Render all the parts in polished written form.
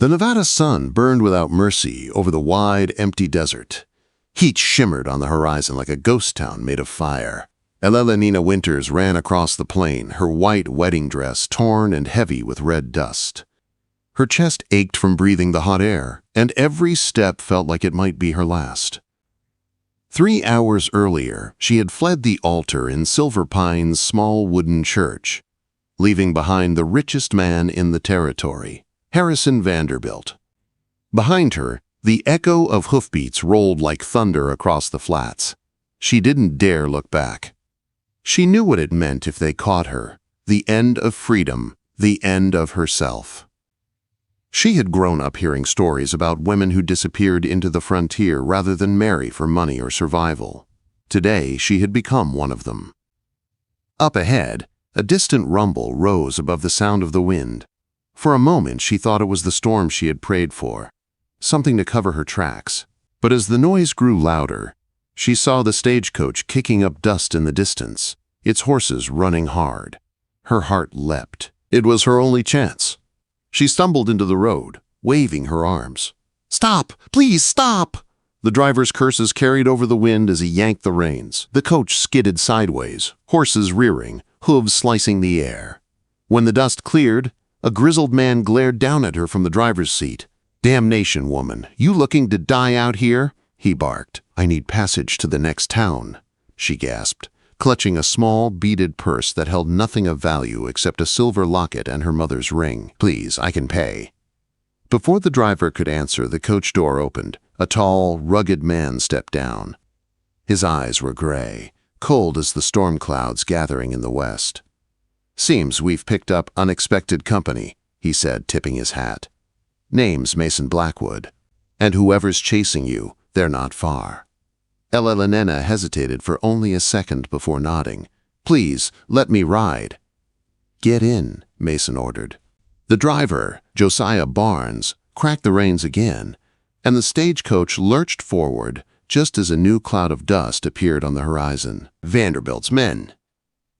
The Nevada sun burned without mercy over the wide, empty desert. Heat shimmered on the horizon like a ghost town made of fire. Elellanena Winters ran across the plain, her white wedding dress torn and heavy with red dust. Her chest ached from breathing the hot air, and every step felt like it might be her last. 3 hours earlier, she had fled the altar in Silver Pine's small wooden church, leaving behind the richest man in the territory, Harrison Vanderbilt. Behind her, the echo of hoofbeats rolled like thunder across the flats. She didn't dare look back. She knew what it meant if they caught her: the end of freedom, the end of herself. She had grown up hearing stories about women who disappeared into the frontier rather than marry for money or survival. Today, she had become one of them. Up ahead, a distant rumble rose above the sound of the wind. For a moment, she thought it was the storm she had prayed for, something to cover her tracks. But as the noise grew louder, she saw the stagecoach kicking up dust in the distance, its horses running hard. Her heart leapt. It was her only chance. She stumbled into the road, waving her arms. "Stop! Please stop!" The driver's curses carried over the wind as he yanked the reins. The coach skidded sideways, horses rearing, hooves slicing the air. When the dust cleared, a grizzled man glared down at her from the driver's seat. "Damnation, woman, you looking to die out here?" he barked. "I need passage to the next town," she gasped, clutching a small, beaded purse that held nothing of value except a silver locket and her mother's ring. "Please, I can pay." Before the driver could answer, the coach door opened. A tall, rugged man stepped down. His eyes were gray, cold as the storm clouds gathering in the west. "Seems we've picked up unexpected company," he said, tipping his hat. "Name's Mason Blackwood. And whoever's chasing you, they're not far." Elellanena hesitated for only a second before nodding. "Please, let me ride." "Get in," Mason ordered. The driver, Josiah Barnes, cracked the reins again, and the stagecoach lurched forward just as a new cloud of dust appeared on the horizon. Vanderbilt's men.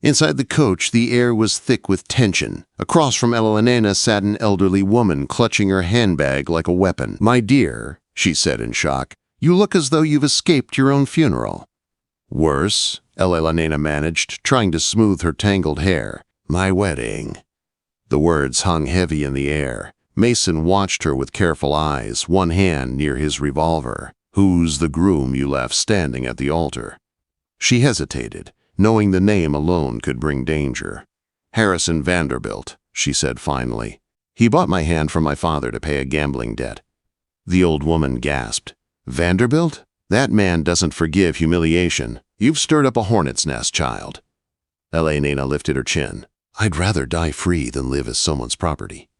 Inside the coach, the air was thick with tension. Across from Elellanena sat an elderly woman clutching her handbag like a weapon. "My dear," she said in shock, "you look as though you've escaped your own funeral." "Worse," Elellanena managed, trying to smooth her tangled hair. "My wedding." The words hung heavy in the air. Mason watched her with careful eyes, one hand near his revolver. "Who's the groom you left standing at the altar?" She hesitated, knowing the name alone could bring danger. "Harrison Vanderbilt," she said finally. "He bought my hand from my father to pay a gambling debt." The old woman gasped. "Vanderbilt? That man doesn't forgive humiliation. You've stirred up a hornet's nest, child." Elellanena lifted her chin. "I'd rather die free than live as someone's property."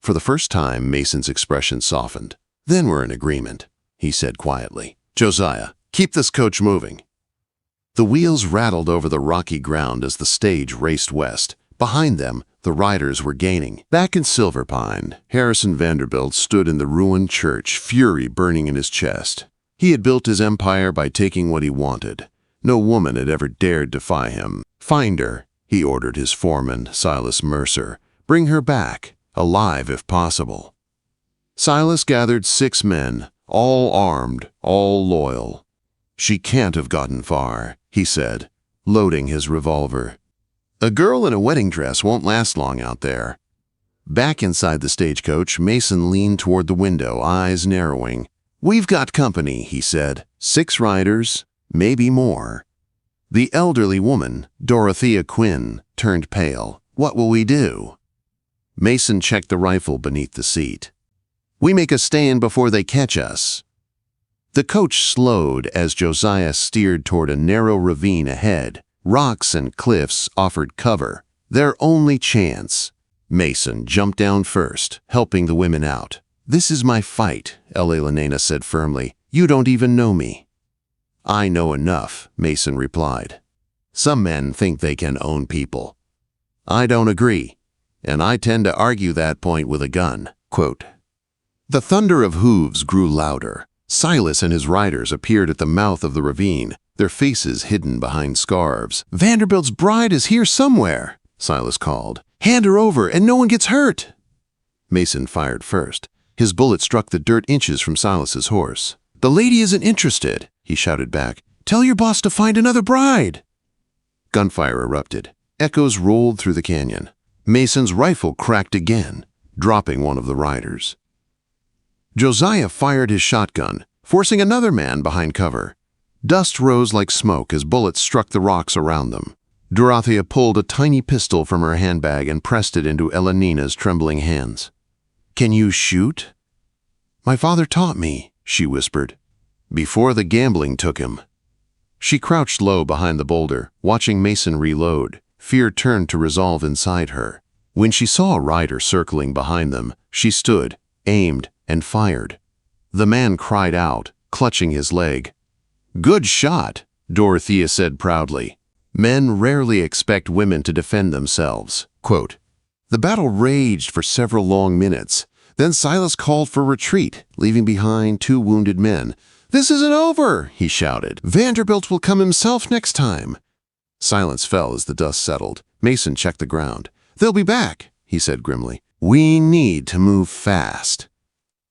For the first time, Mason's expression softened. "Then we're in agreement," he said quietly. "Josiah, keep this coach moving." The wheels rattled over the rocky ground as the stage raced west. Behind them, the riders were gaining. Back in Silver Pine, Harrison Vanderbilt stood in the ruined church, fury burning in his chest. He had built his empire by taking what he wanted. No woman had ever dared defy him. "Find her," he ordered his foreman, Silas Mercer. "Bring her back, alive if possible." Silas gathered 6 men, all armed, all loyal. "She can't have gotten far," he said, loading his revolver. "A girl in a wedding dress won't last long out there." Back inside the stagecoach, Mason leaned toward the window, eyes narrowing. "We've got company," he said. 6 riders, maybe more." The elderly woman, Dorothea Quinn, turned pale. "What will we do?" Mason checked the rifle beneath the seat. "We make a stand before they catch us." The coach slowed as Josiah steered toward a narrow ravine ahead. Rocks and cliffs offered cover, their only chance. Mason jumped down first, helping the women out. "This is my fight," Elellanena said firmly. "You don't even know me." "I know enough," Mason replied. "Some men think they can own people. I don't agree, and I tend to argue that point with a gun." Quote. The thunder of hooves grew louder. Silas and his riders appeared at the mouth of the ravine, their faces hidden behind scarves. "Vanderbilt's bride is here somewhere," Silas called. "Hand her over and no one gets hurt." Mason fired first. His bullet struck the dirt inches from Silas's horse. "The lady isn't interested," he shouted back. "Tell your boss to find another bride." Gunfire erupted. Echoes rolled through the canyon. Mason's rifle cracked again, dropping one of the riders. Josiah fired his shotgun, forcing another man behind cover. Dust rose like smoke as bullets struck the rocks around them. Dorothea pulled a tiny pistol from her handbag and pressed it into Elelena's trembling hands. "Can you shoot?" "My father taught me," she whispered. "Before the gambling took him." She crouched low behind the boulder, watching Mason reload. Fear turned to resolve inside her. When she saw a rider circling behind them, she stood, aimed, and fired. The man cried out, clutching his leg. "Good shot," Dorothea said proudly. Men rarely expect women to defend themselves. Quote, "The battle raged for several long minutes. Then Silas called for retreat, leaving behind 2 wounded men. 'This isn't over,' he shouted. 'Vanderbilt will come himself next time.'" Silence fell as the dust settled. Mason checked the ground. "They'll be back," he said grimly. "We need to move fast."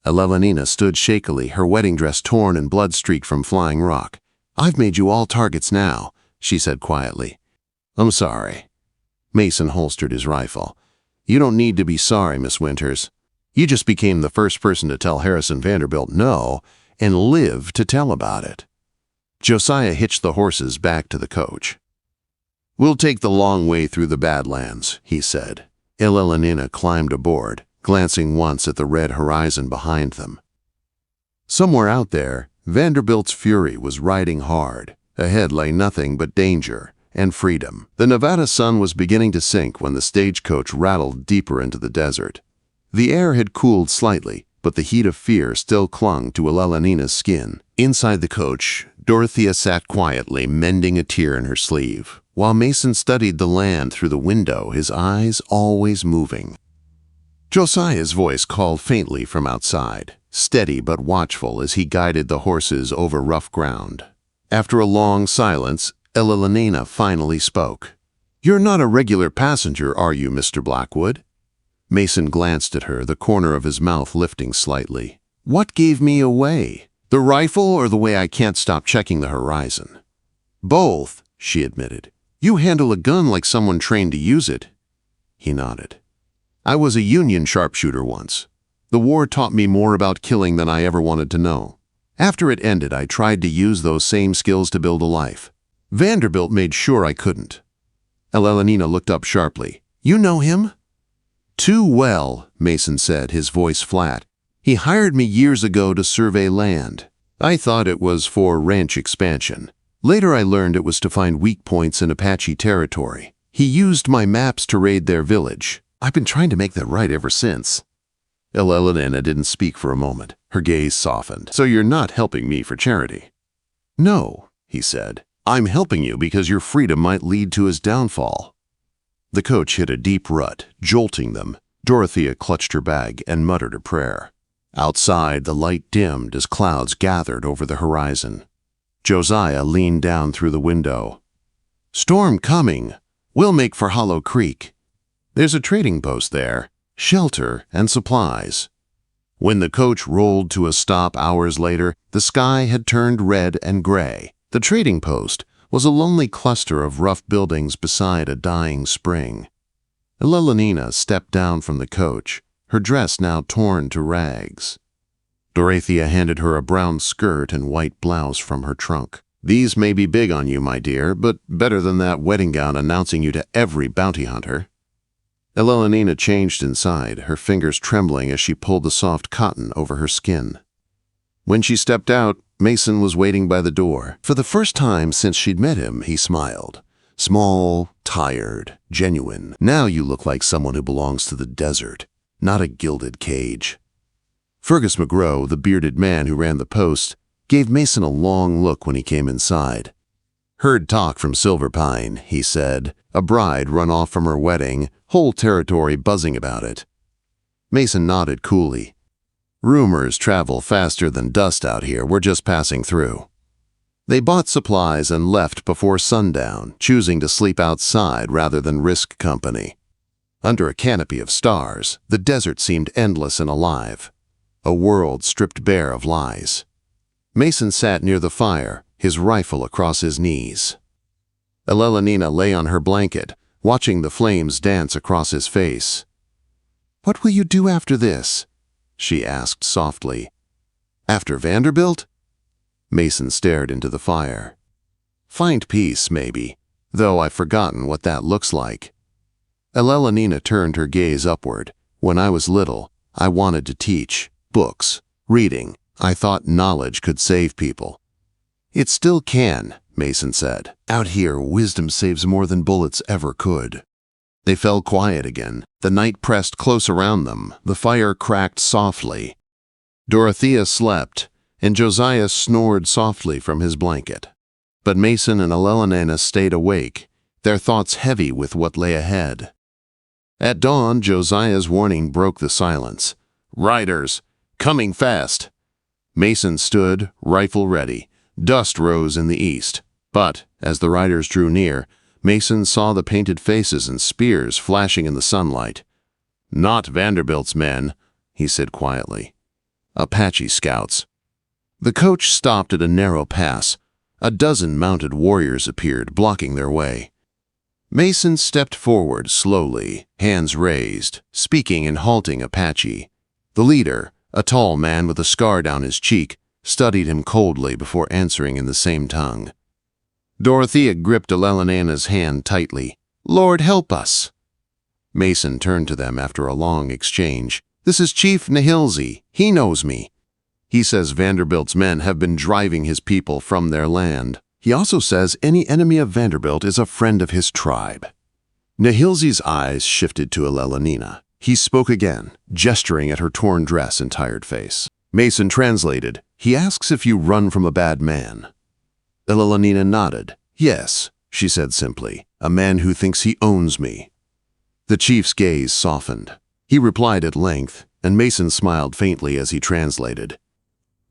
Elellanena stood shakily, her wedding dress torn and blood-streaked from flying rock. "I've made you all targets now," she said quietly. "I'm sorry." Mason holstered his rifle. "You don't need to be sorry, Miss Winters. You just became the first person to tell Harrison Vanderbilt no, and live to tell about it." Josiah hitched the horses back to the coach. "We'll take the long way through the Badlands," he said. Elellanena climbed aboard, glancing once at the red horizon behind them. Somewhere out there, Vanderbilt's fury was riding hard. Ahead lay nothing but danger and freedom. The Nevada sun was beginning to sink when the stagecoach rattled deeper into the desert. The air had cooled slightly, but the heat of fear still clung to Elellenena's skin. Inside the coach, Dorothea sat quietly, mending a tear in her sleeve, while Mason studied the land through the window, his eyes always moving. Josiah's voice called faintly from outside, steady but watchful as he guided the horses over rough ground. After a long silence, Elellanena finally spoke. "You're not a regular passenger, are you, Mr. Blackwood?" Mason glanced at her, the corner of his mouth lifting slightly. "What gave me away? The rifle or the way I can't stop checking the horizon?" "Both," she admitted. "You handle a gun like someone trained to use it." He nodded. "I was a Union sharpshooter once. The war taught me more about killing than I ever wanted to know. After it ended, I tried to use those same skills to build a life. Vanderbilt made sure I couldn't." Elellanena looked up sharply. "You know him?" "Too well," Mason said, his voice flat. "He hired me years ago to survey land. I thought it was for ranch expansion. Later I learned it was to find weak points in Apache territory. He used my maps to raid their village. I've been trying to make that right ever since." Elellanena didn't speak for a moment. Her gaze softened. "So you're not helping me for charity?" "No," he said. "I'm helping you because your freedom might lead to his downfall." The coach hit a deep rut, jolting them. Dorothea clutched her bag and muttered a prayer. Outside, the light dimmed as clouds gathered over the horizon. Josiah leaned down through the window. "Storm coming. We'll make for Hollow Creek. There's a trading post there, shelter and supplies." When the coach rolled to a stop hours later, the sky had turned red and gray. The trading post was a lonely cluster of rough buildings beside a dying spring. Elellanena stepped down from the coach, her dress now torn to rags. Dorothea handed her a brown skirt and white blouse from her trunk. "These may be big on you, my dear, but better than that wedding gown announcing you to every bounty hunter." Elellanena changed inside, her fingers trembling as she pulled the soft cotton over her skin. When she stepped out, Mason was waiting by the door. For the first time since she'd met him, he smiled. "Small, tired, genuine. Now you look like someone who belongs to the desert, not a gilded cage." Fergus McGrow, the bearded man who ran the post, gave Mason a long look when he came inside. "Heard talk from Silver Pine," he said. "A bride run off from her wedding, whole territory buzzing about it." Mason nodded coolly. "Rumors travel faster than dust out here. We're just passing through." They bought supplies and left before sundown, choosing to sleep outside rather than risk company. Under a canopy of stars, the desert seemed endless and alive. a world stripped bare of lies. Mason sat near the fire, his rifle across his knees. Elellanena lay on her blanket, watching the flames dance across his face. "What will you do after this?" she asked softly. "After Vanderbilt?" Mason stared into the fire. "Find peace, maybe, though I've forgotten what that looks like." Elellanena turned her gaze upward. "When I was little, I wanted to teach. Books, reading. I thought knowledge could save people." "It still can," Mason said. "Out here, wisdom saves more than bullets ever could." They fell quiet again. The night pressed close around them. The fire cracked softly. Dorothea slept, and Josiah snored softly from his blanket. But Mason and Elellanena stayed awake, their thoughts heavy with what lay ahead. At dawn, Josiah's warning broke the silence. "Riders! Coming fast!" Mason stood, rifle ready. Dust rose in the east. But, as the riders drew near, Mason saw the painted faces and spears flashing in the sunlight. "Not Vanderbilt's men," he said quietly. "Apache scouts." The coach stopped at a narrow pass. A dozen mounted warriors appeared, blocking their way. Mason stepped forward slowly, hands raised, speaking in halting Apache. The leader, a tall man with a scar down his cheek, studied him coldly before answering in the same tongue. Dorothea gripped Elellenena's hand tightly. "Lord, help us." Mason turned to them after a long exchange. "This is Chief Nihilzi. He knows me. He says Vanderbilt's men have been driving his people from their land. He also says any enemy of Vanderbilt is a friend of his tribe." Nihilzi's eyes shifted to Elellanena. He spoke again, gesturing at her torn dress and tired face. Mason translated. "He asks if you run from a bad man." Elellanena nodded. "Yes," she said simply, "a man who thinks he owns me." The chief's gaze softened. He replied at length, and Mason smiled faintly as he translated.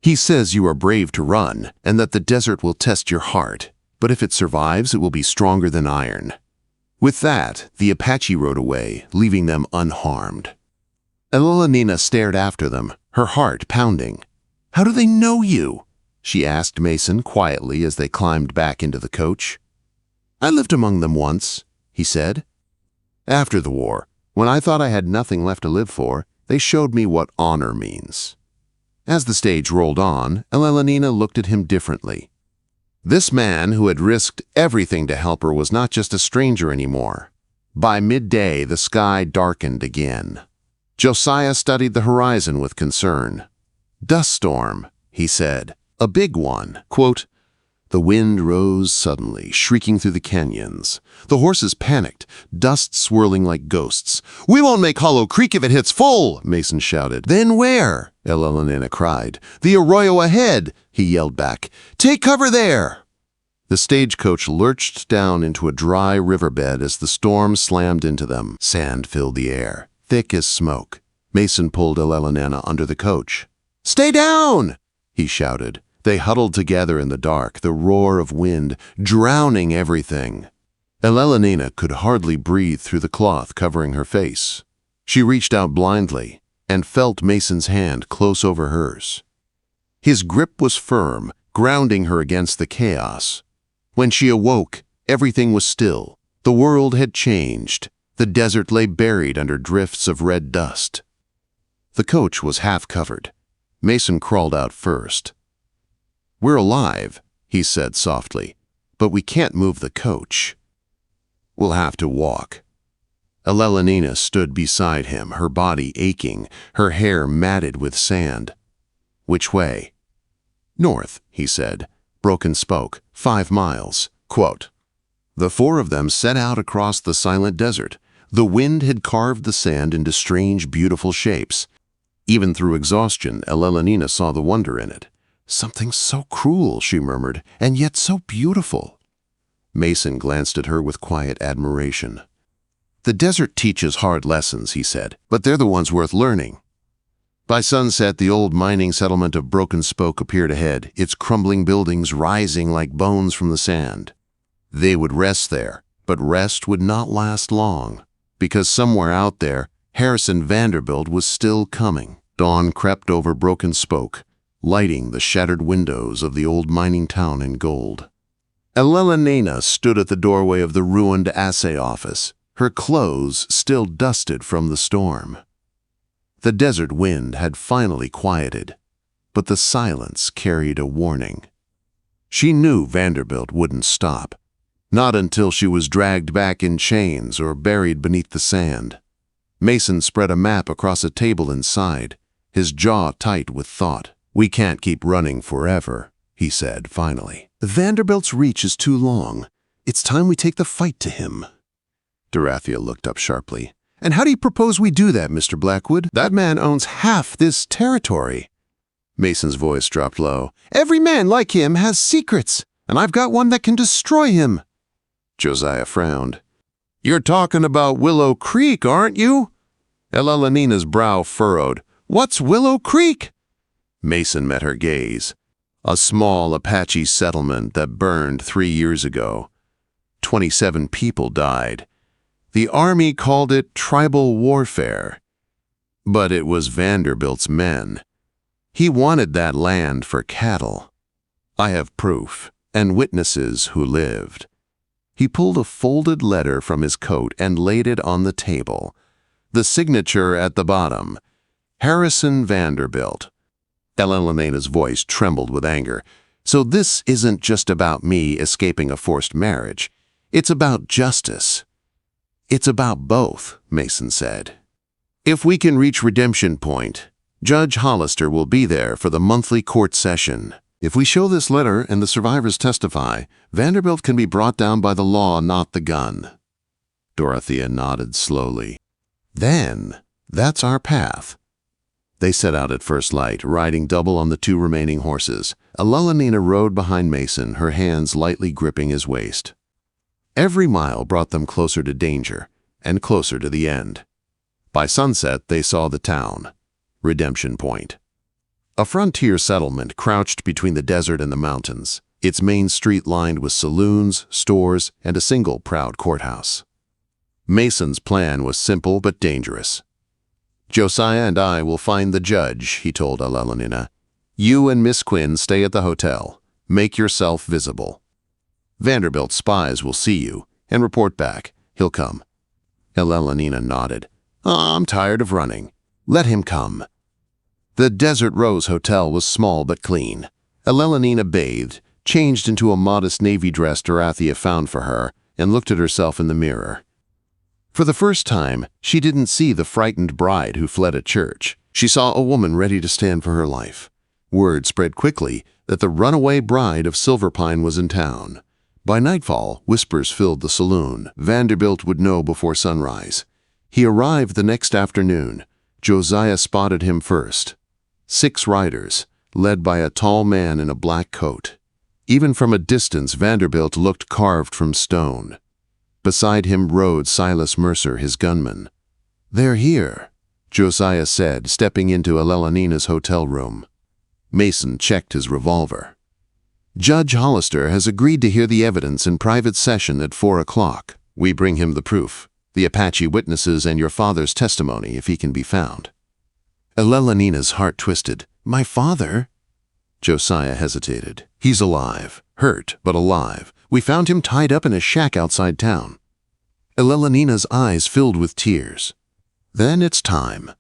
"He says you are brave to run, and that the desert will test your heart, but if it survives, it will be stronger than iron." With that, the Apache rode away, leaving them unharmed. Elellanena stared after them, her heart pounding. "How do they know you?" she asked Mason quietly as they climbed back into the coach. "I lived among them once," he said. "After the war, when I thought I had nothing left to live for, they showed me what honor means." As the stage rolled on, Elellanena looked at him differently. This man who had risked everything to help her was not just a stranger anymore. By midday, the sky darkened again. Josiah studied the horizon with concern. "Dust storm," he said. "A big one." Quote, "The wind rose suddenly, shrieking through the canyons. The horses panicked, dust swirling like ghosts. 'We won't make Hollow Creek if it hits full,' Mason shouted. 'Then where?' Elellanena cried. 'The arroyo ahead,' he yelled back. 'Take cover there!' The stagecoach lurched down into a dry riverbed as the storm slammed into them. Sand filled the air, thick as smoke. Mason pulled Elellanena under the coach. "Stay down!" he shouted. They huddled together in the dark, the roar of wind drowning everything. Elellanena could hardly breathe through the cloth covering her face. She reached out blindly and felt Mason's hand close over hers. His grip was firm, grounding her against the chaos. When she awoke, everything was still. The world had changed. The desert lay buried under drifts of red dust. The coach was half covered. Mason crawled out first. "We're alive," he said softly, "but we can't move the coach. We'll have to walk." Elellanena stood beside him, her body aching, her hair matted with sand. "Which way?" "North," he said. Broken spoke. 5 miles. Quote, the four of them set out across the silent desert. The wind had carved the sand into strange, beautiful shapes. Even through exhaustion, Elellanena saw the wonder in it. "Something so cruel," she murmured, "and yet so beautiful." Mason glanced at her with quiet admiration. "The desert teaches hard lessons," he said, "but they're the ones worth learning." By sunset, the old mining settlement of Broken Spoke appeared ahead, its crumbling buildings rising like bones from the sand. They would rest there, but rest would not last long, because somewhere out there, Harrison Vanderbilt was still coming. Dawn crept over broken spoke, lighting the shattered windows of the old mining town in gold. Elellanena stood at the doorway of the ruined assay office, her clothes still dusted from the storm. The desert wind had finally quieted, but the silence carried a warning. She knew Vanderbilt wouldn't stop, not until she was dragged back in chains or buried beneath the sand. Mason spread a map across a table inside, his jaw tight with thought. "We can't keep running forever," he said finally. "Vanderbilt's reach is too long. It's time we take the fight to him." Dorothea looked up sharply. "And how do you propose we do that, Mr. Blackwood? That man owns half this territory." Mason's voice dropped low. "Every man like him has secrets, and I've got one that can destroy him." Josiah frowned. "You're talking about Willow Creek, aren't you?" Elellenena's brow furrowed. "What's Willow Creek?" Mason met her gaze. "A small Apache settlement that burned 3 years ago. 27 people died. The Army called it tribal warfare. But it was Vanderbilt's men. He wanted that land for cattle. I have proof, and witnesses who lived." He pulled a folded letter from his coat and laid it on the table. The signature at the bottom, Harrison Vanderbilt. Elellenena's voice trembled with anger. "So this isn't just about me escaping a forced marriage. It's about justice." "It's about both," Mason said. "If we can reach redemption point, Judge Hollister will be there for the monthly court session. If we show this letter and the survivors testify, Vanderbilt can be brought down by the law, not the gun." Dorothea nodded slowly. "Then, that's our path." They set out at first light, riding double on the 2 remaining horses. Elellanena rode behind Mason, her hands lightly gripping his waist. Every mile brought them closer to danger, and closer to the end. By sunset, they saw the town, Redemption Point. A frontier settlement crouched between the desert and the mountains, its main street lined with saloons, stores, and a single proud courthouse. Mason's plan was simple but dangerous. "Josiah and I will find the judge," he told Elellanena. "You and Miss Quinn stay at the hotel. Make yourself visible. Vanderbilt's spies will see you and report back. He'll come." Elellanena nodded. "I'm tired of running. Let him come." The Desert Rose Hotel was small but clean. Elellanena bathed, changed into a modest navy dress Dorothea found for her, and looked at herself in the mirror. For the first time, she didn't see the frightened bride who fled a church. She saw a woman ready to stand for her life. Word spread quickly that the runaway bride of Silverpine was in town. By nightfall, whispers filled the saloon. Vanderbilt would know before sunrise. He arrived the next afternoon. Josiah spotted him first. 6 riders, led by a tall man in a black coat. Even from a distance, Vanderbilt looked carved from stone. Beside him rode Silas Mercer, his gunman. "They're here," Josiah said, stepping into Elellenena's hotel room. Mason checked his revolver. "Judge Hollister has agreed to hear the evidence in private session at 4 o'clock. We bring him the proof, the Apache witnesses and your father's testimony if he can be found." Elellenena's heart twisted. "My father?" Josiah hesitated. "He's alive. Hurt, but alive. We found him tied up in a shack outside town." Elellenena's eyes filled with tears. "Then it's time."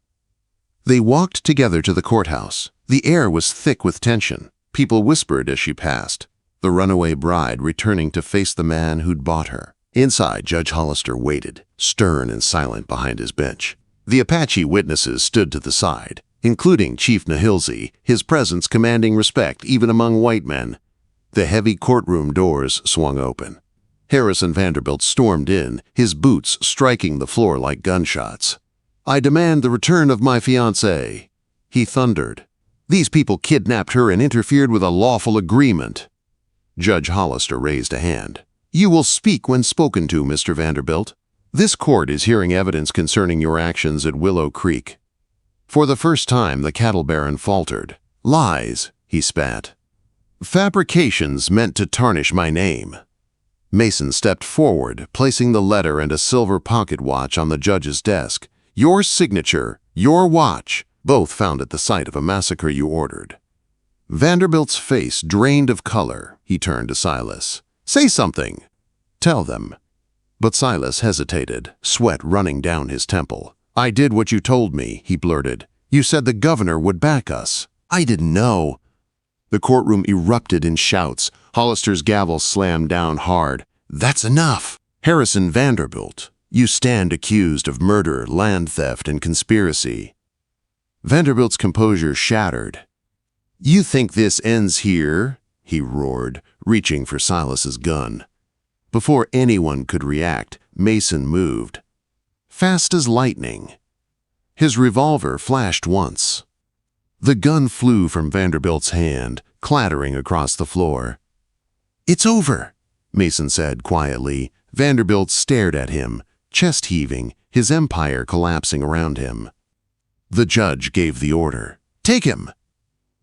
They walked together to the courthouse. The air was thick with tension. People whispered as she passed. The runaway bride returning to face the man who'd bought her. Inside, Judge Hollister waited, stern and silent behind his bench. The Apache witnesses stood to the side, including Chief Nahilzi, his presence commanding respect even among white men. The heavy courtroom doors swung open. Harrison Vanderbilt stormed in, his boots striking the floor like gunshots. "I demand the return of my fiancée," he thundered. "These people kidnapped her and interfered with a lawful agreement." Judge Hollister raised a hand. "You will speak when spoken to, Mr. Vanderbilt. This court is hearing evidence concerning your actions at Willow Creek." For the first time, the cattle baron faltered. "Lies," he spat. "Fabrications meant to tarnish my name." Mason stepped forward, placing the letter and a silver pocket watch on the judge's desk. "Your signature, your watch. both found at the site of a massacre you ordered. Vanderbilt's face drained of color. He turned to Silas. Say something. Tell them. But Silas hesitated, sweat running down his temple. I did what you told me, he blurted. You said the governor would back us. I didn't know. The courtroom erupted in shouts. Hollister's gavel slammed down hard. That's enough. Harrison Vanderbilt, you stand accused of murder, land theft, and conspiracy. Vanderbilt's composure shattered. You think this ends here? He roared, reaching for Silas's gun. Before anyone could react, Mason moved. Fast as lightning. His revolver flashed once. The gun flew from Vanderbilt's hand, clattering across the floor. It's over, Mason said quietly. Vanderbilt stared at him, chest heaving, his empire collapsing around him. The judge gave the order. Take him!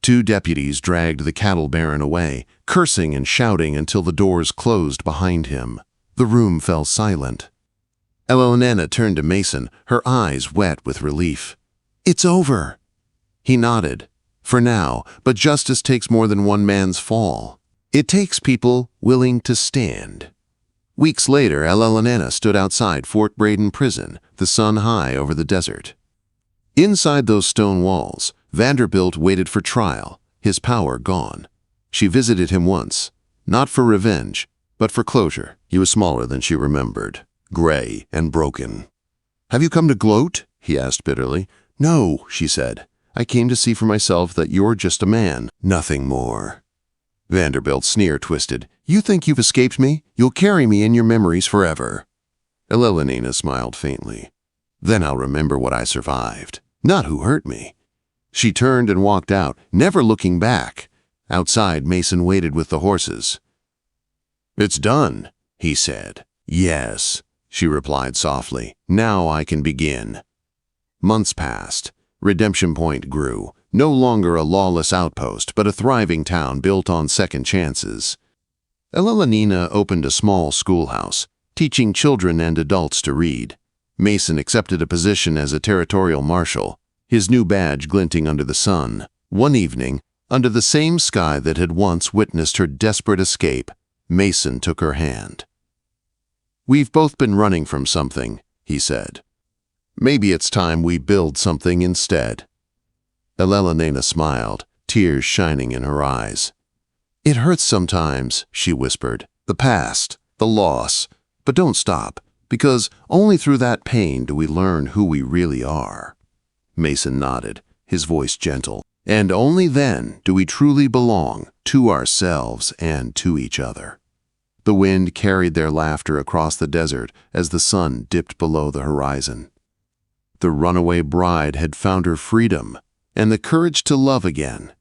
2 deputies dragged the cattle baron away, cursing and shouting until the doors closed behind him. The room fell silent. Elellanena turned to Mason, her eyes wet with relief. It's over. He nodded. For now, but justice takes more than one man's fall. It takes people willing to stand. Weeks later, Elellanena stood outside Fort Braden prison, the sun high over the desert. Inside those stone walls, Vanderbilt waited for trial, his power gone. She visited him once, not for revenge, but for closure. He was smaller than she remembered, gray and broken. Have you come to gloat? He asked bitterly. No, she said. I came to see for myself that you're just a man, nothing more. Vanderbilt's sneer twisted. You think you've escaped me? You'll carry me in your memories forever. Elellanena smiled faintly. Then I'll remember what I survived, not who hurt me. She turned and walked out, never looking back. Outside, Mason waited with the horses. It's done, he said. Yes, she replied softly. Now I can begin. Months passed. Redemption Point grew, no longer a lawless outpost, but a thriving town built on second chances. Elellanena opened a small schoolhouse, teaching children and adults to read. Mason accepted a position as a territorial marshal, his new badge glinting under the sun. One evening, under the same sky that had once witnessed her desperate escape, Mason took her hand. We've both been running from something, he said. Maybe it's time we build something instead. Elellanena smiled, tears shining in her eyes. It hurts sometimes, she whispered. The past, the loss. But don't stop, because only through that pain do we learn who we really are. Mason nodded, his voice gentle. And only then do we truly belong to ourselves and to each other. The wind carried their laughter across the desert as the sun dipped below the horizon. The runaway bride had found her freedom and the courage to love again.